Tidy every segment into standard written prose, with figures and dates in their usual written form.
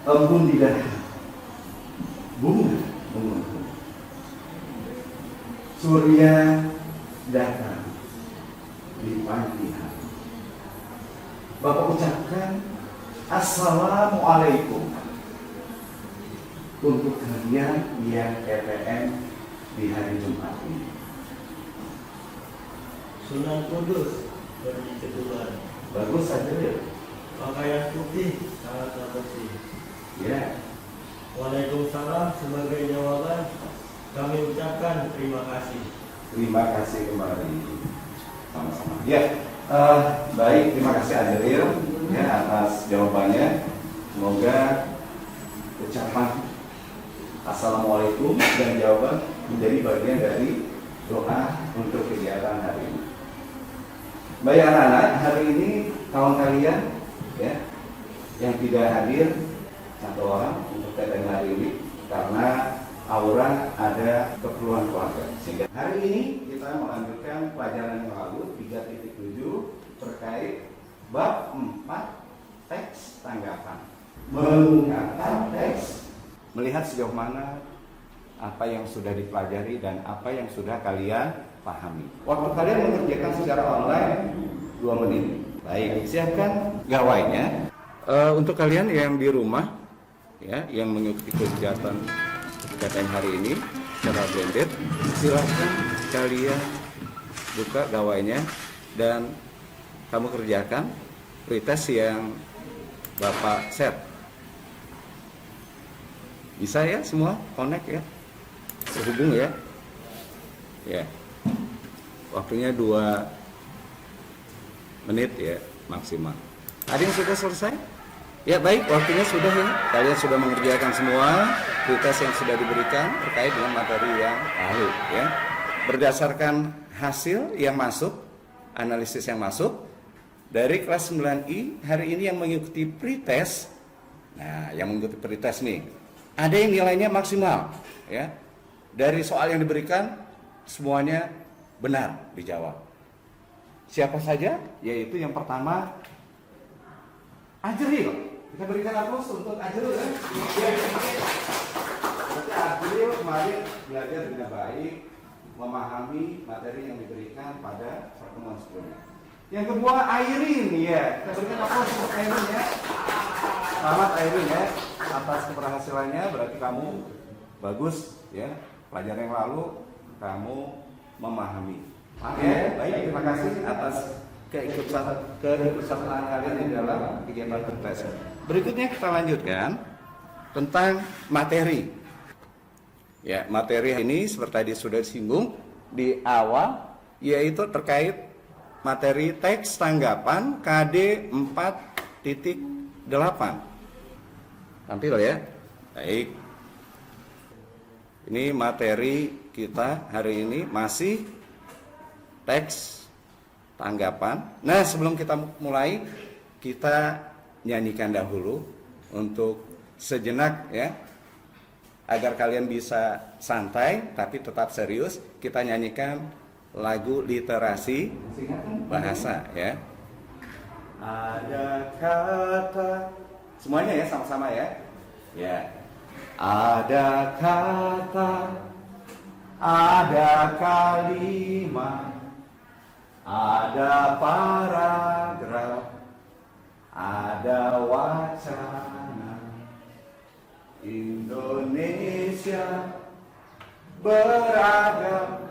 embun di dada, bunga, surya datang di pagi hari. Bapak ucapkan Assalamualaikum untuk kalian yang TPM di hari Jumat ini. Sunan Kudus bagi keturunan. Bagus saja ya. Pakaian putih sangat bersih. Ya. Waalaikumsalam. Sebagai jawaban kami ucapkan terima kasih. Terima kasih kembali. Sama-sama. Ya. Baik, terima kasih Adril ya atas jawabannya. Semoga ucapan Assalamualaikum dan jawaban menjadi bagian dari doa untuk kegiatan hari ini. Baik anak-anak, hari ini kawan kalian ya yang tidak hadir satu orang untuk TPM hari ini karena Aura ada keperluan keluarga. Sehingga hari ini kita melanjutkan pelajaran yang lalu 3.7 terkait bab 4 teks tanggapan. Mengungkapkan teks, melihat sejauh mana apa yang sudah dipelajari dan apa yang sudah kalian pahami. Waktu kalian mengerjakan secara online 2 menit. Baik, siapkan gawainya. Untuk kalian yang di rumah ya, yang mengikuti kegiatan hari ini secara blended, silakan kalian buka gawainya dan kamu kerjakan pretest yang Bapak set. Bisa ya semua connect ya, terhubung ya. Ya, waktunya 2 menit ya maksimal. Ada yang sudah selesai? Ya baik, waktunya sudah ya. Kalian sudah mengerjakan semua pretest yang sudah diberikan terkait dengan materi yang lalu ya. Berdasarkan hasil yang masuk, analisis yang masuk dari kelas 9I hari ini yang mengikuti pretest. Nah, yang mengikuti pretest nih, ada yang nilainya maksimal ya. Dari soal yang diberikan semuanya benar dijawab. Siapa saja? Yaitu yang pertama Ajril. Kita berikan aplaus untuk Ajril ya. Berarti Ajril kemarin belajar dengan baik, memahami materi yang diberikan pada pertemuan sebelumnya. Yang kedua Airin ya. Kita berikan aplaus untuk Airin ya. Selamat Airin ya atas keberhasilannya. Berarti kamu bagus ya. Pelajaran yang lalu kamu memahami. Oke, baik, terima kasih atas keikutsertaan kalian di dalam kegiatan pretest. Berikutnya kita lanjutkan tentang materi. Ya, materi ini seperti tadi sudah disinggung di awal, yaitu terkait materi teks tanggapan KD 4.8. Tampil ya. Baik. Ini materi kita hari ini masih teks tanggapan. Nah, sebelum kita mulai, kita nyanyikan dahulu untuk sejenak ya, agar kalian bisa santai tapi tetap serius. Kita nyanyikan lagu literasi bahasa ya. Ada kata, semuanya ya sama-sama ya. Ya. Ada kata, ada kalimat, ada paragraf, ada wacana. Indonesia beragam.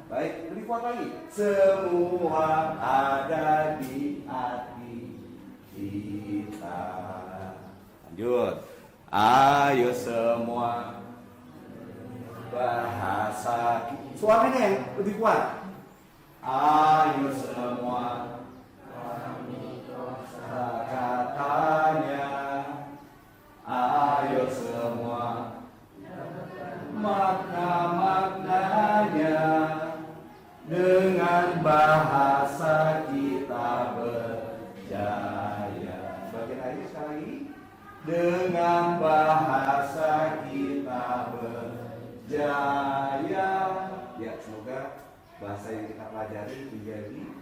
Baik, lebih kuat lagi. Semua ada di hati kita. Lanjut. Ayo semua bahasa. Suaranya yang lebih kuat. Ayo semua katanya. Ayo semua makna-maknanya. Dengan bahasa kita berjaya. Bagian akhir sekali lagi. Dengan bahasa kita berjaya. Ya, semoga bahasa yang kita pelajari menjadi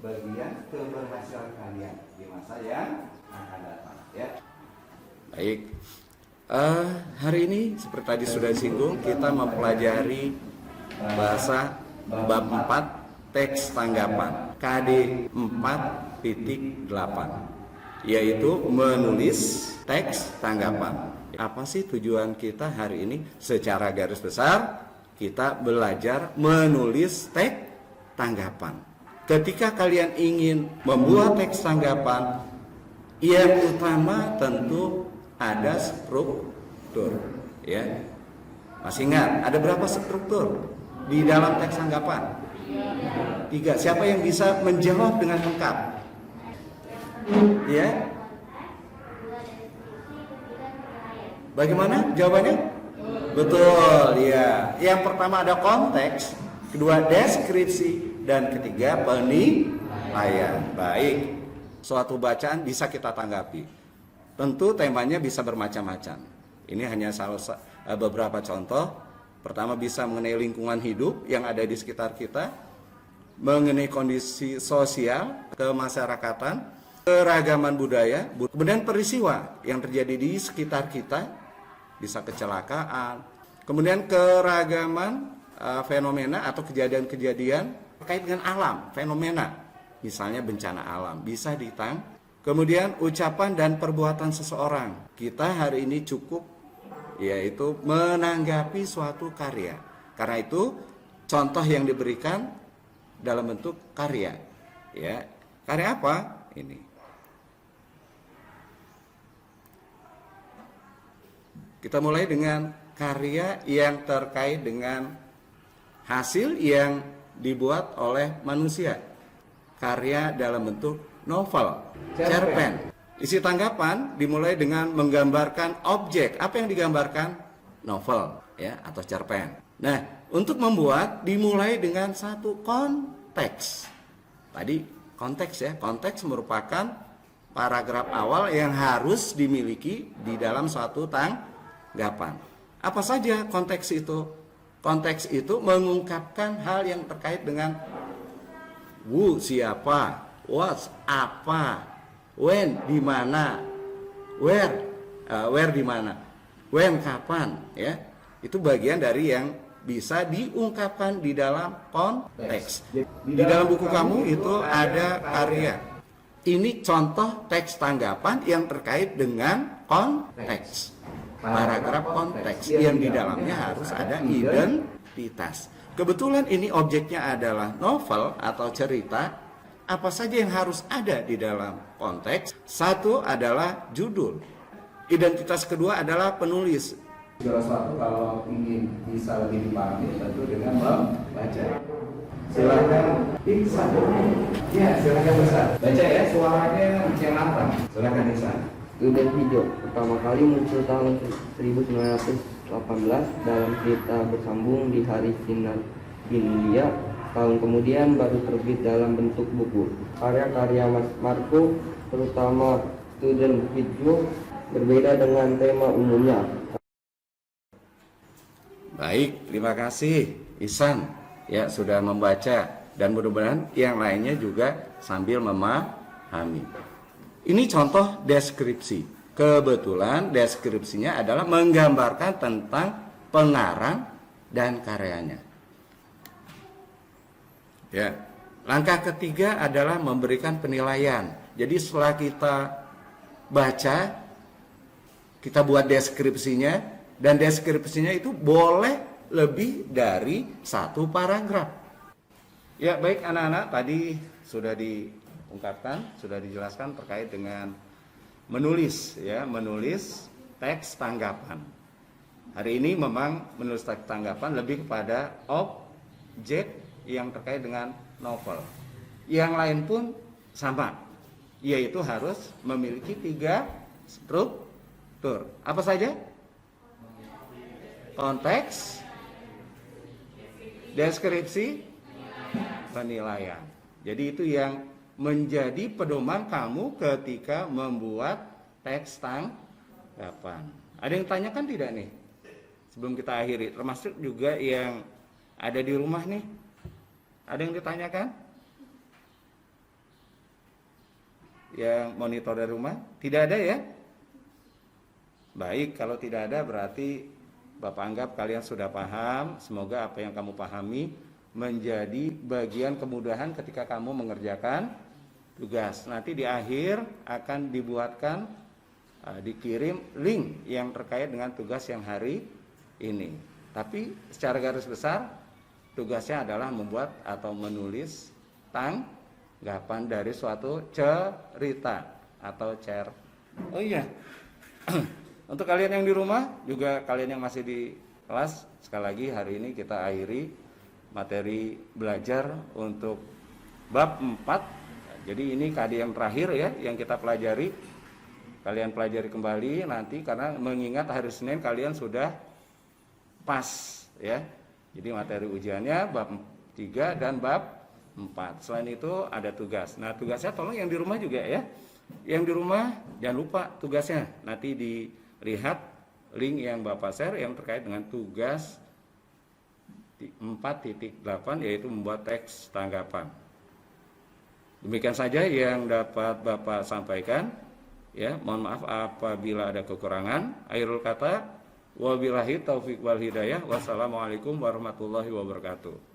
bagian keberhasilan kalian di masa yang akan datang ya. Baik. Hari ini seperti tadi sudah disinggung, kita mempelajari bahasa bab 4 teks tanggapan KD 4.8, yaitu menulis teks tanggapan. Apa sih tujuan kita hari ini? Secara garis besar kita belajar menulis teks tanggapan. Ketika kalian ingin membuat teks tanggapan, yang utama tentu ada struktur, ya. Masih ingat ada berapa struktur di dalam teks tanggapan? 3. Siapa yang bisa menjawab dengan lengkap? Ya. Bagaimana jawabannya? Betul, ya. Yang pertama ada konteks, kedua deskripsi, dan ketiga penilaian. Baik. Suatu bacaan bisa kita tanggapi. Tentu temanya bisa bermacam-macam. Ini hanya beberapa contoh. Pertama bisa mengenai lingkungan hidup yang ada di sekitar kita, mengenai kondisi sosial, kemasyarakatan, keragaman budaya, kemudian peristiwa yang terjadi di sekitar kita, bisa kecelakaan, kemudian keragaman fenomena atau kejadian-kejadian terkait dengan alam, fenomena, misalnya bencana alam, bisa ditang. Kemudian ucapan dan perbuatan seseorang. Kita hari ini cukup yaitu menanggapi suatu karya. Karena itu contoh yang diberikan dalam bentuk karya. Ya, karya apa? Ini. Kita mulai dengan karya yang terkait dengan hasil yang dibuat oleh manusia. Karya dalam bentuk novel, cerpen. Isi tanggapan dimulai dengan menggambarkan objek. Apa yang digambarkan? Novel, ya, atau cerpen. Nah, untuk membuat dimulai dengan satu konteks. Tadi konteks, ya. Konteks merupakan paragraf awal yang harus dimiliki di dalam suatu tanggapan. Apa saja konteks itu? Konteks itu mengungkapkan hal yang terkait dengan who, siapa, what, apa, when, di mana, where di mana, when, kapan, ya. Itu bagian dari yang bisa diungkapkan di dalam konteks. Di dalam buku kamu itu ada karya. Ini contoh teks tanggapan yang terkait dengan konteks. Paragraf konteks yang di dalamnya harus ada identitas. Kebetulan ini objeknya adalah novel atau cerita. Apa saja yang harus ada di dalam konteks? Satu adalah judul. Identitas kedua adalah penulis. Segala sesuatu kalau ingin bisa lebih dipahami tentu dengan membaca. Silakan Iksan. Ya, silakan Iksan. Baca ya, suaranya yang lantang. Silakan Iksan. Udin Hijau pertama kali muncul tahun 1918 dalam cerita bersambung di Hari Sinar India. Tahun kemudian baru terbit dalam bentuk buku. Karya-karya Mas Marco, terutama Student Video, berbeda dengan tema umumnya. Baik, terima kasih Ihsan. Ya, sudah membaca dan mudah-mudahan yang lainnya juga sambil memahami. Ini contoh deskripsi. Kebetulan deskripsinya adalah menggambarkan tentang pengarang dan karyanya. Ya, langkah ketiga adalah memberikan penilaian. Jadi setelah kita baca, kita buat deskripsinya, dan deskripsinya itu boleh lebih dari satu paragraf. Ya, baik anak-anak, tadi sudah diungkapkan, sudah dijelaskan terkait dengan menulis, ya, menulis teks tanggapan. Hari ini memang menulis teks tanggapan lebih kepada objek yang terkait dengan novel. Yang lain pun sama, yaitu harus memiliki 3 struktur. Apa saja? Konteks, deskripsi, penilaian. Jadi itu yang menjadi pedoman kamu ketika membuat teks tanggapan. Ada yang tanyakan tidak nih? Sebelum kita akhiri, termasuk juga yang ada di rumah nih. Ada yang ditanyakan? Yang monitor dari rumah? Tidak ada ya? Baik, kalau tidak ada berarti Bapak anggap kalian sudah paham. Semoga apa yang kamu pahami menjadi bagian kemudahan ketika kamu mengerjakan tugas. Nanti di akhir akan dibuatkan, dikirim link yang terkait dengan tugas yang hari ini. Tapi secara garis besar tugasnya adalah membuat atau menulis tanggapan dari suatu cerita atau Oh iya, untuk kalian yang di rumah, juga kalian yang masih di kelas, sekali lagi hari ini kita akhiri materi belajar untuk bab 4. Jadi ini KD yang terakhir ya, yang kita pelajari. Kalian pelajari kembali nanti, karena mengingat hari Senin kalian sudah pas ya. Jadi materi ujiannya bab 3 dan bab 4. Selain itu ada tugas. Nah tugasnya tolong yang di rumah juga ya. Yang di rumah jangan lupa tugasnya. Nanti dilihat link yang Bapak share yang terkait dengan tugas 4.8, yaitu membuat teks tanggapan. Demikian saja yang dapat Bapak sampaikan. Ya, mohon maaf apabila ada kekurangan. Akhirul kata, wabillahi taufiq wal hidayah. Wassalamualaikum warahmatullahi wabarakatuh.